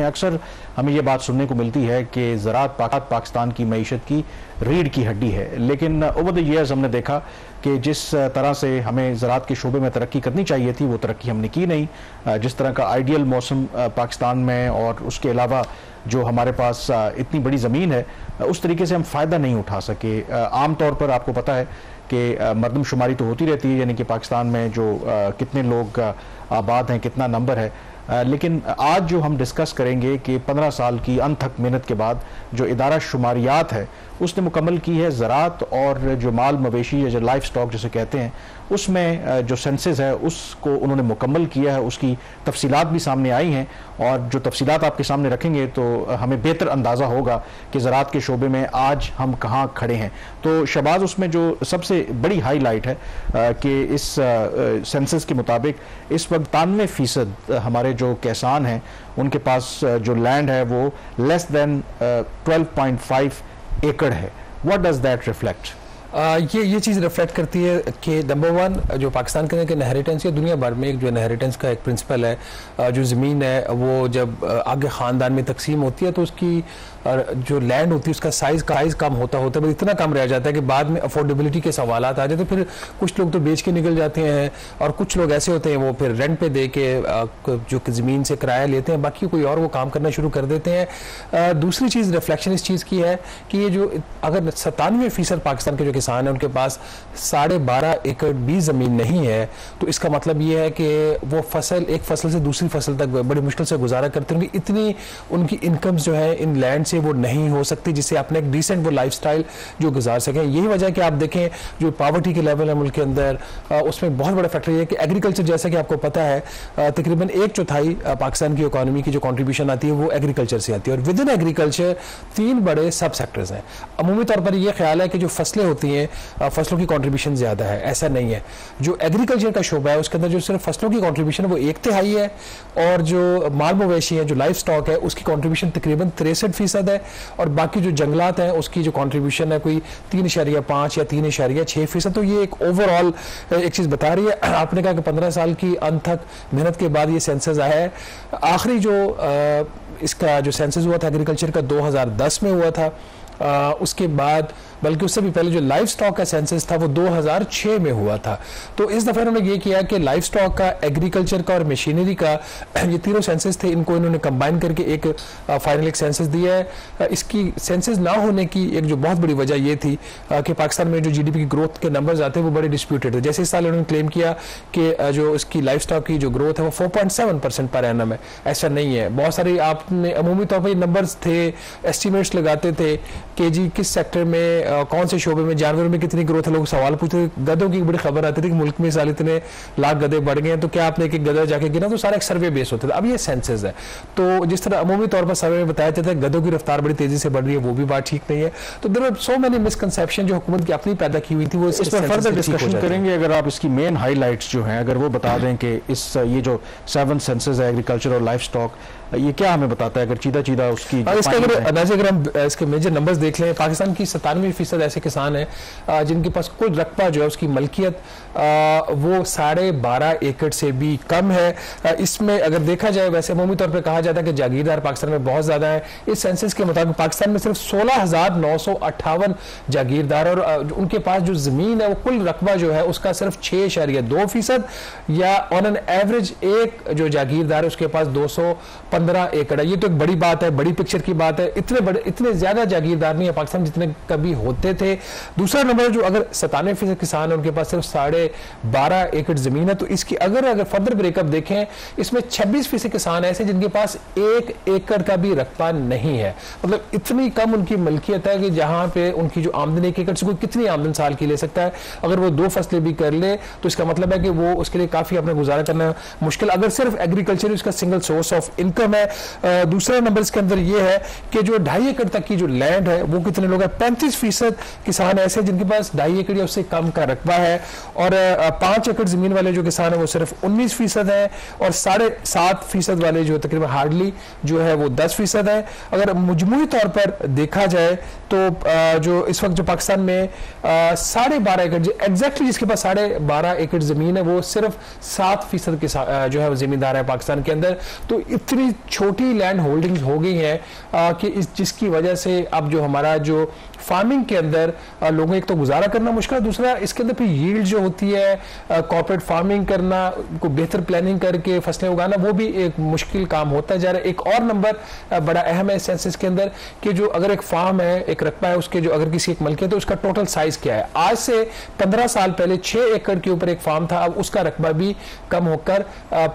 हैं। अक्सर हमें ये बात सुनने को मिलती है कि ज़राअत पाकिस्तान की मईशत की रीढ़ की हड्डी है, लेकिन ओवर द ईयर्स हमने देखा कि जिस तरह से हमें ज़राअत के शोबे में तरक्की करनी चाहिए थी वो तरक्की हमने की नहीं। जिस तरह का आइडियल मौसम पाकिस्तान में और उसके अलावा जो हमारे पास इतनी बड़ी ज़मीन है उस तरीके से हम फ़ायदा नहीं उठा सके। आम तौर पर आपको पता है कि मरदमशुमारी तो होती रहती है, यानी कि पाकिस्तान में जो कितने लोग आबाद हैं, कितना नंबर है, लेकिन आज जो हम डिस्कस करेंगे कि 15 साल की अनथक मेहनत के बाद जो इदारा शुमारियात है उसने मुकम्मल की है ज़राअत और जो माल मवेशी या जो लाइफ स्टॉक जिसे कहते हैं उसमें जो सेंसस है उसको उन्होंने मुकम्मल किया है। उसकी तफसीलात भी सामने आई हैं और जो तफसीलात आपके सामने रखेंगे तो हमें बेहतर अंदाज़ा होगा कि ज़राअत के शोबे में आज हम कहाँ खड़े हैं। तो शहबाज, उसमें जो सबसे बड़ी हाईलाइट है कि इस सेंसस के मुताबिक इस वक्त 93% हमारे जो किसान हैं उनके पास जो लैंड है वो लेस दैन 12.5 एकड़ है। What does that reflect? ये चीज़ रिफ्लेक्ट करती है कि नंबर वन, जो पाकिस्तान के अंदर इनहेरिटेंस या दुनिया भर में एक जो इनहेरिटेंस का एक प्रिंसिपल है, जो ज़मीन है वो जब आगे ख़ानदान में तकसीम होती है तो उसकी जो लैंड होती है उसका साइज़ कम होता है, इतना कम रह जाता है कि बाद में अफोर्डेबिलिटी के सवाल आ जाते हैं। तो फिर कुछ लोग तो बेच के निकल जाते हैं और कुछ लोग ऐसे होते हैं वो फिर रेंट पे दे के जो ज़मीन से किराया लेते हैं, बाकी कोई और वो काम करना शुरू कर देते हैं। दूसरी चीज़ रिफ्लेक्शन इस चीज़ की है कि ये जो अगर 97% पाकिस्तान के जो किसान है उनके पास 12.5 एकड़ भी ज़मीन नहीं है, तो इसका मतलब ये है कि वो एक फसल से दूसरी फसल तक बड़ी मुश्किल से गुजारा करते हैं। इतनी उनकी इनकम्स जो है इन लैंड से वो नहीं हो सकती जिससे अपने एक डिसेंट वो लाइफस्टाइल जो गुजार सकें। यही वजह है कि आप देखें जो पावर्टी के लेवल है मुल्क के अंदर, उसमें बहुत बड़ा फैक्टर ये है कि एग्रीकल्चर, जैसा कि आपको पता है, तकरीबन 1/4 पाकिस्तान की इकोनॉमी की जो कंट्रीब्यूशन आती है वो एग्रीकल्चर से आती है और विद इन एग्रीकल्चर 3 बड़े सब सेक्टर्स हैं। अमूमी तौर पर यह ख्याल है कि जो फसलें होती हैं फसलों की कंट्रीब्यूशन ज्यादा है, ऐसा नहीं है। जो एग्रीकल्चर का शोबा है उसके अंदर जो सिर्फ फसलों की कंट्रीब्यूशन है वो 1/3 है और जो माल मवेशी है, जो लाइफ स्टॉक है, उसकी कंट्रीब्यूशन तकरीबन 63% है और बाकी जो जंगलात हैं उसकी जो कंट्रीब्यूशन है कोई 3.5 या 3.6%। तो ये एक ओवरऑल एक चीज बता रही है। आपने कहा कि 15 साल की अनथक मेहनत के बाद ये सेंसस आया है। आखिरी जो इसका जो सेंसस हुआ था एग्रीकल्चर का 2010 में हुआ था, उसके बाद बल्कि उससे भी पहले जो लाइफ स्टॉक का सेंसस था वो 2006 में हुआ था। तो इस दफा इन्होंने ये किया कि लाइफ स्टॉक का, एग्रीकल्चर का और मशीनरी का, ये तीनों सेंसस थे, इनको इन्होंने कंबाइन करके एक फाइनल एक सेंसस दिया है। इसकी सेंसस ना होने की एक जो बहुत बड़ी वजह ये थी कि पाकिस्तान में जो जीडीपी की ग्रोथ के नंबर्स आते हैं वो बड़े डिस्प्यूटेड थे। जैसे इस साल उन्होंने क्लेम किया कि जो इसकी लाइफ स्टॉक की जो ग्रोथ है वो 4.7% पर एनम है, ऐसा नहीं है। बहुत सारे आपने अमूमी तौर पर नंबर्स थे, एस्टिमेट्स लगाते थे कि जी किस सेक्टर में कौन से शोबे में, जानवरों में कितनी ग्रोथ है। लोग सवाल पूछते थे, गधों की बड़ी खबर आती थी कि मुल्क में इस साल इतने लाख गधे बढ़ गए हैं, तो क्या आपने एक गधा जाके गिना? तो सारा एक सर्वे बेस होता था। अब ये सेंसस है, तो जिस तरह अमूमी तौर पर सर्वे में बताया जाता है गधों की रफ्तार बड़ी तेजी से बढ़ रही है, वो भी बात ठीक नहीं है। तो there are so many misconception जो हुकूमत की अपनी पैदा की हुई थी, वो इस पर फर्दर डिस्कशन करेंगे। अगर आप इसकी मेन हाईलाइट्स जो हैं अगर वो बता दें कि इस ये जो 7 सेंसस है एग्रीकल्चर और लाइफ स्टॉक, ये क्या हमें बताता है अगर चीदा उसकी इसका अगर हम इसके मेजर नंबर्स देख लें, पाकिस्तान की 97% ऐसे किसान हैं जिनके पास कुल रकबा जो है उसकी मलकियत वो 12.5 एकड़ से भी कम है। इसमें अगर देखा जाए, वैसे अमूमी तौर पर कहा जाता है कि जागीरदार पाकिस्तान में बहुत ज्यादा है। इस सेंसस के मुताबिक पाकिस्तान में सिर्फ 16,958 जागीरदार और उनके पास जो जमीन है वो कुल रकबा जो है उसका सिर्फ 6.2% या ऑन एन एवरेज एक जो जागीरदार है उसके पास 215 एकड़ है। ये तो एक बड़ी बात है, बड़ी पिक्चर की बात है। इतने ज्यादा जागीरदार नहीं है पाकिस्तान जितने कभी होते थे। दूसरा नंबर जो अगर 97% किसान है उनके पास सिर्फ 12.5 एकड़ जमीन है। तो इसकी अगर फर्दर ब्रेकअप देखें, इसमें 26% किसान ऐसे जिनके पास 1 एकड़ का भी रकबा नहीं है। मतलब इतनी कम उनकी मलकियत है कि जहां पे उनकी जो आमदनी 1 एकड़ से कोई कितनी आमदन साल की ले सकता है। अगर वो 2 फसलें भी कर ले तो इसका मतलब है कि वो उसके लिए काफी अपना गुजारा करना मुश्किल, अगर सिर्फ एग्रीकल्चर उसका सिंगल सोर्स ऑफ इनकम है। दूसरा नंबर इसके अंदर यह है कि जो 2.5 एकड़ तक की जो लैंड है वो कितने लोग हैं, 35% किसान ऐसे जिनके पास 2.5 एकड़ या उससे कम का रकबा है और 5 एकड़ जमीन वाले जो किसान है वो सिर्फ 19% है और 7.5% वाले जो तकरीबन हार्डली जो है वो 10% है। अगर मजमूई तौर पर देखा जाए तो जो इस वक्त जो पाकिस्तान में 12.5 एकड़ एग्जैक्टली जिसके पास 12.5 एकड़ जमीन है वो सिर्फ 7% जो है वो जमींदार है पाकिस्तान के अंदर। तो इतनी छोटी लैंड होल्डिंग्स हो गई हैं कि जिसकी वजह से अब जो हमारा जो फार्मिंग के अंदर लोगों एक तो गुजारा करना मुश्किल है, दूसरा इसके अंदर फिर यील्ड जो होती है कॉर्पोरेट फार्मिंग करना, को बेहतर प्लानिंग करके फसलें उगाना, वो भी एक मुश्किल काम होता जा रहा है। एक और नंबर बड़ा अहम है सेंसस के अंदर कि जो अगर एक फार्म है, एक रकबा है, उसके जो अगर किसी एक मलकियत है तो उसका टोटल साइज क्या है। आज से 15 साल पहले 6 एकड़ के ऊपर एक फार्म था, अब उसका रकबा भी कम होकर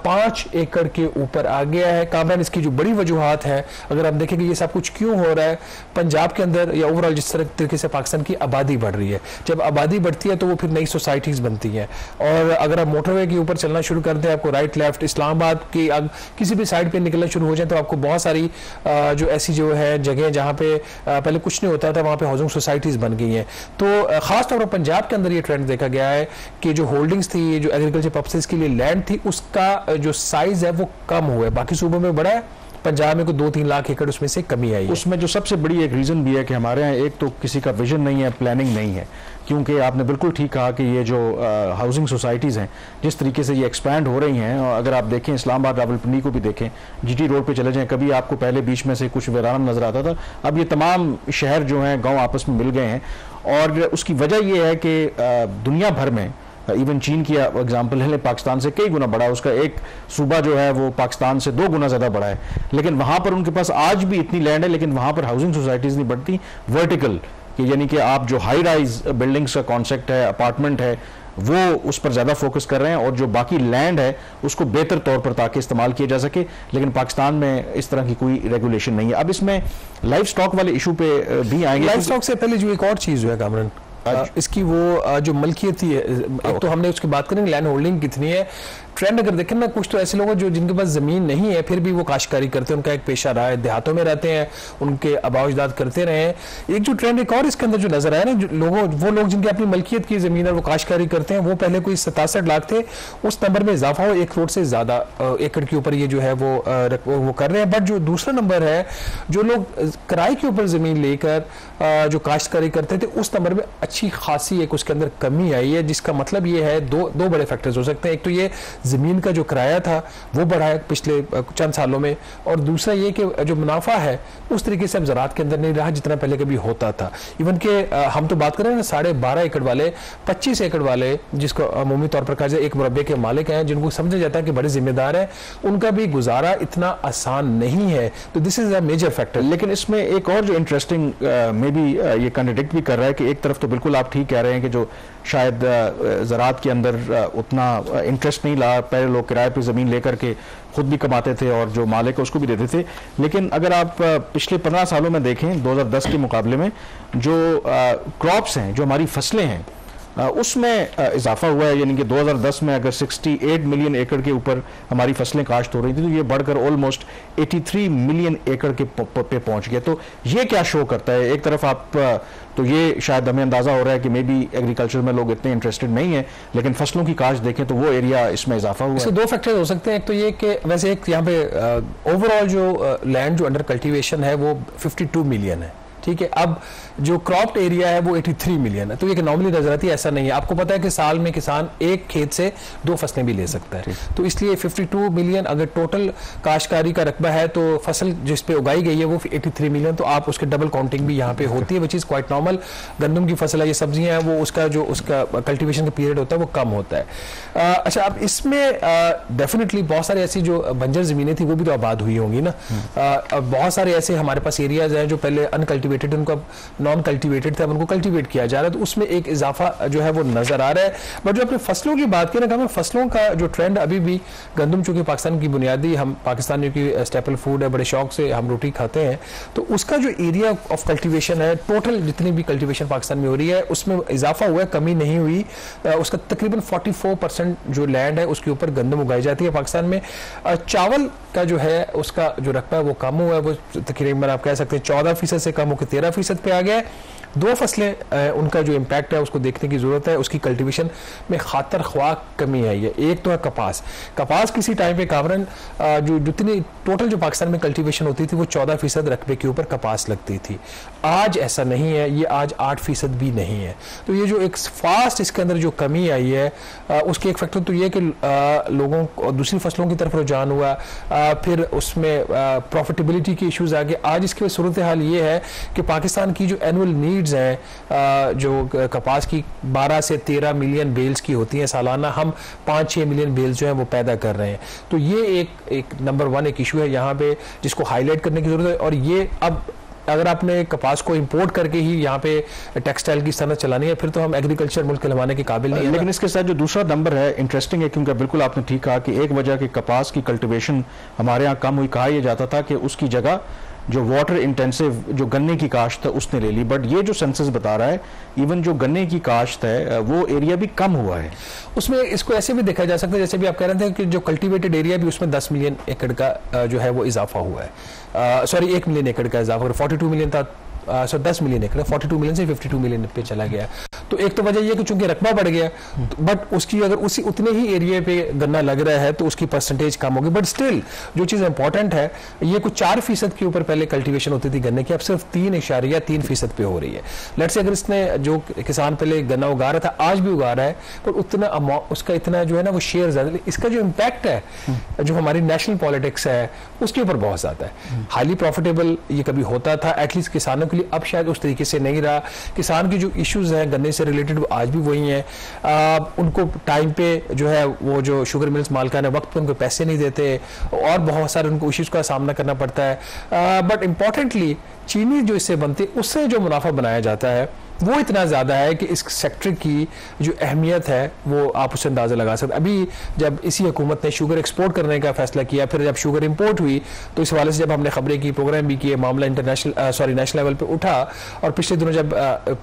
5 एकड़ के ऊपर आ गया है। कामरान, इसकी जो बड़ी वजूहात है, अगर हम देखें कि ये सब कुछ क्यों हो रहा है, पंजाब के अंदर या ओवरऑल जिस तरीके से पाकिस्तान की आबादी बढ़ रही है, जब आबादी बढ़ती है तो वो फिर नई सोसाइटीज बनती हैं। और अगर आप मोटरवे के ऊपर चलना शुरू करते हैं, आपको राइट लेफ्ट इस्लामाबाद की किसी भी साइड पे निकलना शुरू हो जाए तो आपको बहुत सारी जो ऐसी जो है जगह जहाँ पे पहले कुछ नहीं होता था, वहाँ पे हाउसिंग सोसाइटीज बन गई हैं। तो खास तौर पर पंजाब के अंदर ये ट्रेंड देखा गया है कि जो होल्डिंग्स थी, जो एग्रीकल्चर पर्पसेस के लिए लैंड थी, उसका जो साइज है वो कम हुआ है। बाकी सूबों में बड़ा है, पंजाब में को 2-3 लाख एकड़ उसमें से कमी आई है। उसमें जो सबसे बड़ी एक रीजन भी है कि हमारे यहाँ एक तो किसी का विजन नहीं है, प्लानिंग नहीं है, क्योंकि आपने बिल्कुल ठीक कहा कि ये जो हाउसिंग सोसाइटीज़ हैं जिस तरीके से ये एक्सपैंड हो रही हैं, और अगर आप देखें इस्लामाबाद रावलपिंडी को भी देखें, जीटी रोड पे चले जाएं, कभी आपको पहले बीच में से कुछ वीरान नजर आता था, अब ये तमाम शहर जो हैं गाँव आपस में मिल गए हैं। और उसकी वजह ये है कि दुनिया भर में, इवन चीन की एग्जांपल है, पाकिस्तान से कई गुना बड़ा, उसका एक सूबा जो है वो पाकिस्तान से 2 गुना ज़्यादा बड़ा है, लेकिन वहाँ पर उनके पास आज भी इतनी लैंड है, लेकिन वहाँ पर हाउसिंग सोसाइटीज़ नहीं बढ़ती वर्टिकल, कि यानी कि आप जो हाई राइज बिल्डिंग्स का कॉन्सेप्ट है, अपार्टमेंट है, वो उस पर ज़्यादा फोकस कर रहे हैं, और जो बाकी लैंड है उसको बेहतर तौर पर ताकि इस्तेमाल किया जा सके। लेकिन पाकिस्तान में इस तरह की कोई रेगुलेशन नहीं है। अब इसमें लाइफ स्टॉक वाले इशू पे भी आएंगे। लाइफ स्टॉक से पहले जो एक और चीज़ है कामरान, इसकी वो जो मलकियत है, एक तो हमने उसकी बात करेंगे लैंड होल्डिंग कितनी है। ट्रेंड अगर देखें ना, कुछ तो ऐसे लोग जो जिनके पास जमीन नहीं है फिर भी वो काश्तकारी करते हैं, उनका एक पेशा रहा है, देहातों में रहते हैं, उनके आबाओ अजदाद करते रहे हैं। एक जो ट्रेंड एक और इसके अंदर जो नजर आया ना, वो लोग जिनकी अपनी मलकियत की जमीन है वो काश्तकारी करते हैं, वो पहले कोई 67 लाख थे, उस नंबर में इजाफा हो 1 करोड़ से ज्यादा एकड़ के ऊपर ये जो है वो कर रहे हैं। बट जो दूसरा नंबर है, जो लोग किराए के ऊपर जमीन लेकर जो काश्तकारी करते थे, उस नंबर में अच्छी खासी एक उसके अंदर कमी आई है, जिसका मतलब ये है दो बड़े फैक्टर्स हो सकते हैं। एक तो ये जमीन का जो किराया था वो बढ़ा है पिछले चंद सालों में, और दूसरा ये कि जो मुनाफा है उस तरीके से अब ज़राअत के अंदर नहीं रहा जितना पहले कभी होता था। इवन के हम तो बात कर रहे हैं ना 12.5 एकड़ वाले, 25 एकड़ वाले, जिसको अमूमी तौर पर कहा जाए एक मुरब्बे के मालिक हैं, जिनको समझा जाता है कि बड़े जिम्मेदार हैं, उनका भी गुजारा इतना आसान नहीं है। तो this is a major factor. लेकिन इसमें एक और जो इंटरेस्टिंग में भी ये कॉन्ट्रडिक्ट भी कर रहा है कि एक तरफ तो बिल्कुल आप ठीक कह रहे हैं कि जो शायद ज़राअत के अंदर उतना इंटरेस्ट नहीं ला, पहले लोग किराए पे ज़मीन लेकर के खुद भी कमाते थे और जो मालिक है उसको भी देते थे। लेकिन अगर आप पिछले 15 सालों में देखें 2010 के मुकाबले में, जो क्रॉप्स हैं, जो हमारी फसलें हैं, उसमें इजाफा हुआ है। यानी कि 2010 में अगर 68 मिलियन एकड़ के ऊपर हमारी फसलें काश्त हो रही थी, तो ये बढ़कर ऑलमोस्ट 83 मिलियन एकड़ के पे पहुंच गया। तो ये क्या शो करता है? एक तरफ आप तो ये शायद हमें अंदाजा हो रहा है कि मे बी एग्रीकल्चर में लोग इतने इंटरेस्टेड नहीं है, लेकिन फसलों की काश्त देखें तो वो एरिया इसमें इजाफा हुआ है। 2 फैक्टर हो सकते हैं। एक तो ये कि वैसे एक यहाँ पे ओवरऑल जो लैंड जो अंडर कल्टीवेशन है वो 52 मिलियन है, ठीक है। अब जो क्रॉप्ड एरिया है वो 83 मिलियन है, तो ये नॉर्मली नजर आती है, ऐसा नहीं है। आपको पता है कि साल में किसान एक खेत से 2 फसलें भी ले सकता है, तो इसलिए 52 मिलियन अगर टोटल काश्तकारी का रकबा है तो फसल जिस पे उगाई गई है वो 83 मिलियन, तो आप उसके डबल काउंटिंग भी यहाँ पे होती है, विच इज़ क्वाइट नॉर्मल। गंदम की फसल है, ये सब्जियां हैं, वो उसका कल्टीवेशन का पीरियड होता है वो कम होता है। अच्छा, अब इसमें डेफिनेटली बहुत सारी ऐसी जो बंजर ज़मीनें थी वो भी तो आबाद हुई होंगी ना। बहुत सारे ऐसे हमारे पास एरियाज हैं जो पहले अनकल्टिवेटेड, उनको नॉन कल्टीवेटेड थे, अब उनको कल्टीवेट किया जा रहा है, तो उसमें एक इजाफा जो है वो नजर आ रहा है। बट जो अपने फसलों की बात करें ना, फसलों का जो ट्रेंड अभी भी, गंदम चूंकि पाकिस्तान की बुनियादी, हम पाकिस्तानियों की स्टेपल फूड है, बड़े शौक से हम रोटी खाते हैं, तो उसका जो एरिया ऑफ कल्टीवेशन है, टोटल जितनी भी कल्टीवेशन पाकिस्तान में हो रही है उसमें इजाफा हुआ है, कमी नहीं हुई। उसका तकरीबन 44% जो लैंड है उसके ऊपर गंदम उगाई जाती है पाकिस्तान में। चावल का जो है उसका जो रकबा है वो कम हुआ है, वो तकरीबन आप कह सकते हैं 14% से कम होकर के 13% पे आ गया है। दो फसलें उनका जो इम्पैक्ट है उसको देखने की ज़रूरत है, उसकी कल्टीवेशन में खातर ख्वाह कमी आई है। एक तो है कपास। कपास किसी टाइम पे कामरन जो जितनी टोटल जो पाकिस्तान में कल्टीवेशन होती थी वो 14% रकबे के ऊपर कपास लगती थी। आज ऐसा नहीं है, ये आज 8% भी नहीं है। तो ये जो एक फास्ट इसके अंदर जो कमी आई है उसके एक फैक्टर तो ये कि लोगों को दूसरी फसलों की तरफ रुझान हुआ, फिर उसमें प्रॉफिटेबिलिटी के इश्यूज आ गए। आज इसकी सूरत हाल ये है कि पाकिस्तान की जो एनुअल नीड्स हैं जो कपास की 12 से 13 मिलियन बेल्स की होती हैं सालाना, हम 5-6 मिलियन बेल्स जो है वो पैदा कर रहे हैं। तो ये एक नंबर 1 एक इशू है यहाँ पे जिसको हाईलाइट करने की जरूरत है। और ये अब अगर आपने कपास को इंपोर्ट करके ही यहाँ पे टेक्सटाइल की सनत चलानी है फिर तो हम एग्रीकल्चर मुल्क कहलाने के काबिल नहीं है। लेकिन इसके साथ जो दूसरा नंबर है इंटरेस्टिंग है, क्योंकि बिल्कुल आपने ठीक कहा कि एक वजह कि कपास की कल्टीवेशन हमारे यहाँ कम हुई, कहा यह जाता था कि उसकी जगह जो वाटर इंटेंसिव जो गन्ने की काश्त है उसने ले ली। बट ये जो सेंसस बता रहा है इवन जो गन्ने की काश्त है वो एरिया भी कम हुआ है। उसमें इसको ऐसे भी देखा जा सकता है जैसे भी आप कह रहे थे कि जो कल्टीवेटेड एरिया भी उसमें 10 मिलियन एकड़ का जो है वो इजाफा हुआ है। सॉरी 1 मिलियन एकड़ का इजाफा, 42 मिलियन था 10 मिलियन एकड़, 42 मिलियन से 52 मिलियन पे चला गया। तो एक तो वजह यह कि चूंकि रकबा बढ़ गया बट उसकी अगर उसी उतने ही एरिया पे गन्ना लग रहा है तो उसकी परसेंटेज कम होगी। बट स्टिल जो चीज़ इंपॉर्टेंट है ये कुछ 4% के ऊपर पहले कल्टीवेशन होती थी गन्ने की, अब सिर्फ 3.3% पे हो रही है। लेट्स से अगर इसने जो किसान पहले गन्ना उगा रहा था आज भी उगा रहा है पर उतना उसका इतना जो है ना वो शेयर ज्यादा, इसका जो इम्पैक्ट है जो हमारी नेशनल पॉलिटिक्स है उसके ऊपर बहुत ज्यादा है। हाईली प्रॉफिटेबल ये कभी होता था एटलीस्ट किसानों के लिए, अब शायद उस तरीके से नहीं रहा। किसान की जो इश्यूज हैं गन्ने से रिलेटेड वो आज भी वही हैं। उनको टाइम पे जो है वो जो शुगर मिल्स मालिकान वक्त पे उनको पैसे नहीं देते और बहुत सारे उनको इश्यूज का सामना करना पड़ता है। बट इंपॉर्टेंटली चीनी जो इससे बनती है उससे जो मुनाफा बनाया जाता है वो इतना ज़्यादा है कि इस सेक्टर की जो अहमियत है वो आप उससे अंदाज़ा लगा सकते। अभी जब इसी हुकूमत ने शुगर एक्सपोर्ट करने का फैसला किया, फिर जब शुगर इंपोर्ट हुई तो इस हवाले से जब हमने खबरें की, प्रोग्राम भी किए, मामला नेशनल लेवल पे उठा। और पिछले दिनों जब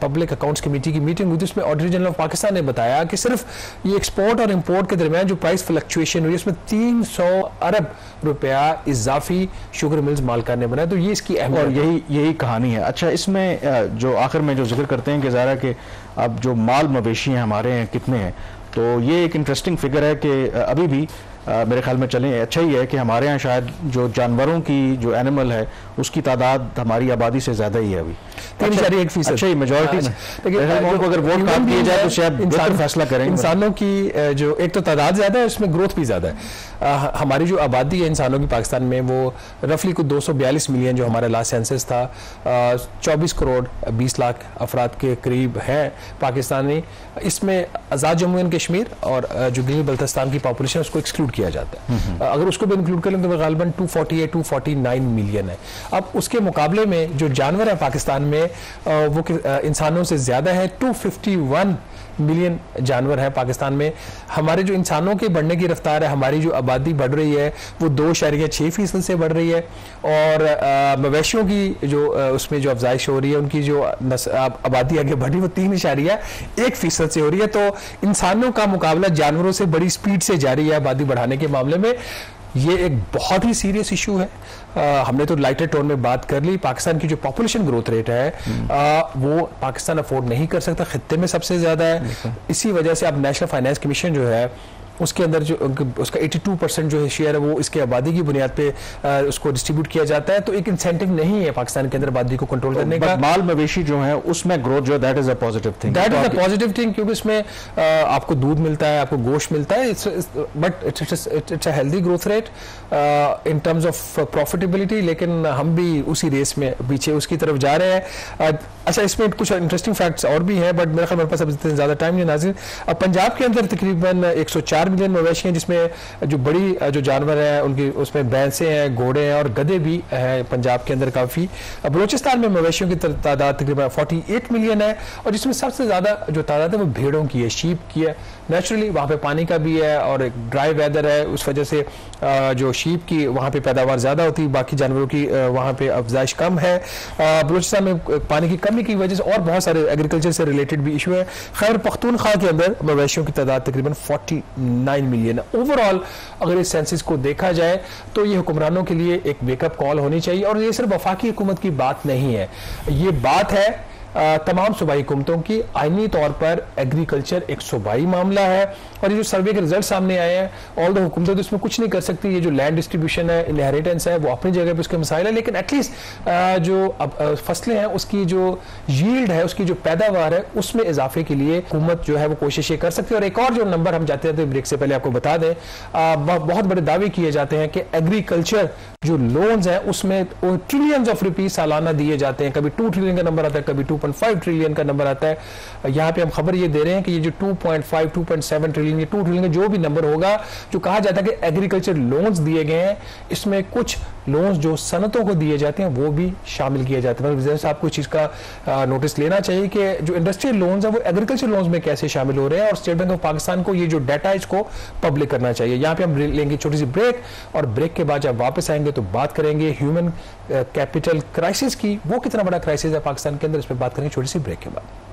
पब्लिक अकाउंट्स कमेटी की मीटिंग हुई तो उसमें ऑडिटर जनरल ऑफ पाकिस्तान ने बताया कि सिर्फ ये एक्सपोर्ट और इम्पोर्ट के दरमियान जो प्राइस फ्लक्चुएशन हुई उसमें 300 अरब रुपया इजाफी शुगर मिल्स मालिकान ने बनाया। तो ये इसकी अहमियत और यही कहानी है। अच्छा, इसमें जो आखिर में जो जिक्र करते हैं कि ज़ाहिर कि अब जो माल मवेशी हैं हमारे हैं कितने हैं, तो ये एक इंटरेस्टिंग फिगर है कि अभी भी मेरे ख्याल में चलें अच्छा ही है कि हमारे यहाँ शायद जो जानवरों की जो एनिमल है उसकी तादाद हमारी आबादी से ज़्यादा ही है अभी 3.1%। अच्छा ही मेजॉरिटी में अगर वोट कास्ट किए जाए तो शायद बेहतर फैसला करेंगे। इंसानों की जो एक तो तादाद ज़्यादा है उसमें ग्रोथ भी ज़्यादा है। हमारी जो आबादी है इंसानों की पाकिस्तान में वो रफली कुछ 242 मिलियन जो हमारा लास्ट सेंसस था, 24 करोड़ 20 लाख अफराद के करीब है पाकिस्तानी। इसमें आज़ाद जम्मू एंड कश्मीर और जो गिलगित बल्तिस्तान की पॉपुलेशन उसको एक्सक्लूड किया जाता है। अगर उसको भी इंक्लूड करें तो गालिबन 249 मिलियन है। अब उसके मुकाबले में जो जानवर है पाकिस्तान में वो इंसानों से ज़्यादा है, 251 मिलियन जानवर है पाकिस्तान में। हमारे जो इंसानों के बढ़ने की रफ्तार है, हमारी जो आबादी बढ़ रही है वो 2.6% से बढ़ रही है और मवेशियों की जो उसमें जो अफजाइश हो रही है उनकी जो आबादी आगे बढ़ी वो 3.1% से हो रही है। तो इंसानों का मुकाबला जानवरों से बड़ी स्पीड से जारी है आबादी बढ़ाने के मामले में। ये एक बहुत ही सीरियस इशू है। हमने तो लाइटर टोन में बात कर ली। पाकिस्तान की जो पॉपुलेशन ग्रोथ रेट है वो पाकिस्तान अफोर्ड नहीं कर सकता, खित्ते में सबसे ज्यादा है। इसी वजह से अब नेशनल फाइनेंस कमीशन जो है उसके अंदर जो उसका 82% जो है शेयर है वो इसके आबादी की बुनियाद पे उसको डिस्ट्रीब्यूट किया जाता है। तो एक इंसेंटिव नहीं है पाकिस्तान के अंदर आबादी को कंट्रोल करने का। माल मवेशी जो है उसमें ग्रोथ जो that is a positive thing, that is a positive thing क्योंकि इसमें आपको दूध मिलता है, आपको गोश्त मिलता है, but it's a healthy growth rate in terms of profitability. लेकिन हम भी उसी रेस में पीछे उसकी तरफ जा रहे हैं। अच्छा, इसमें कुछ इंटरेस्टिंग फैक्ट्स और भी हैं बट मेरे ख्याल मेरे पास अब ज्यादा टाइम नहीं नाज़रीन। अब पंजाब के अंदर तकरीबन 104 मिलियन मवेशी हैं जिसमें जो बड़ी जो जानवर हैं उनकी उसमें भैंसे हैं, घोड़े हैं और गधे भी हैं पंजाब के अंदर काफ़ी। बलूचिस्तान में मवेशियों की तादाद तकरीबन 48 मिलियन है और जिसमें सबसे ज़्यादा जो तादाद है वो भेड़ों की है, शीप की है, नेचुरली वहाँ पे पानी का भी है और एक ड्राई वेदर है, उस वजह से जो शीप की वहाँ पे पैदावार ज़्यादा होती है, बाकी जानवरों की वहाँ पे अफजाइश कम है। बलूचिस्तान में पानी की कमी की वजह से और बहुत सारे एग्रीकल्चर से रिलेटेड भी इशू है। खैर पख्तूनख्वा के अंदर मवेशियों की तादाद तकरीबन 49 मिलियन है। ओवरऑल अगर इस सेंसस को देखा जाए तो ये हुक्मरानों के लिए एक वेकअप कॉल होनी चाहिए, और ये सिर्फ वफाकी हुकूमत की बात नहीं है, ये बात है तमाम सूबाई हुकूमतों की। आईनी तौर पर एग्रीकल्चर एक सूबाई मामला है, और ये जो सर्वे के रिजल्ट सामने आए हैं, ऑल द हुकूमतें तो इसमें कुछ नहीं कर सकती। ये जो लैंड डिस्ट्रीब्यूशन है, इनहेरिटेंस है, वो अपनी जगह पे उसके मसाइल है, लेकिन एटलीस्ट जो फसलें हैं उसकी जो यील्ड है, उसकी जो पैदावार है, उसमें इजाफे के लिए हुकूमत जो है वो कोशिशें कर सकती है। और एक और जो नंबर हम जाते जाते ब्रेक से पहले आपको बता दें, बहुत बड़े दावे किए जाते हैं कि एग्रीकल्चर जो लोन्स हैं उसमें ट्रिलियंस ऑफ रुपीज सालाना दिए जाते हैं। कभी 2 ट्रिलियन का नंबर आता है, कभी 2.5 ट्रिलियन का नंबर आता है। यहाँ पे हम खबर ये दे रहे हैं कि ये जो 2.5, 2.7 ट्रिलियन, ये 2 ट्रिलियन जो भी नंबर होगा, जो कहा जाता है कि एग्रीकल्चर लोन्स दिए गए हैं, इसमें कुछ लोन्स जो सनतों को दिए जाते हैं वो भी शामिल किए जाते हैं। मतलब आपको इस चीज का नोटिस लेना चाहिए कि जो इंडस्ट्रियल लोन्स है वो एग्रीकल्चर लोन्स में कैसे शामिल हो रहे हैं, और स्टेट बैंक ऑफ पाकिस्तान को ये जो डाटा है इसको पब्लिक करना चाहिए। यहाँ पे हम लेंगे छोटी सी ब्रेक, और ब्रेक के बाद जब वापस आएंगे तो बात करेंगे ह्यूमन कैपिटल क्राइसिस की। वो कितना बड़ा क्राइसिस है पाकिस्तान के अंदर, इस पर बात करेंगे छोटी सी ब्रेक के बाद।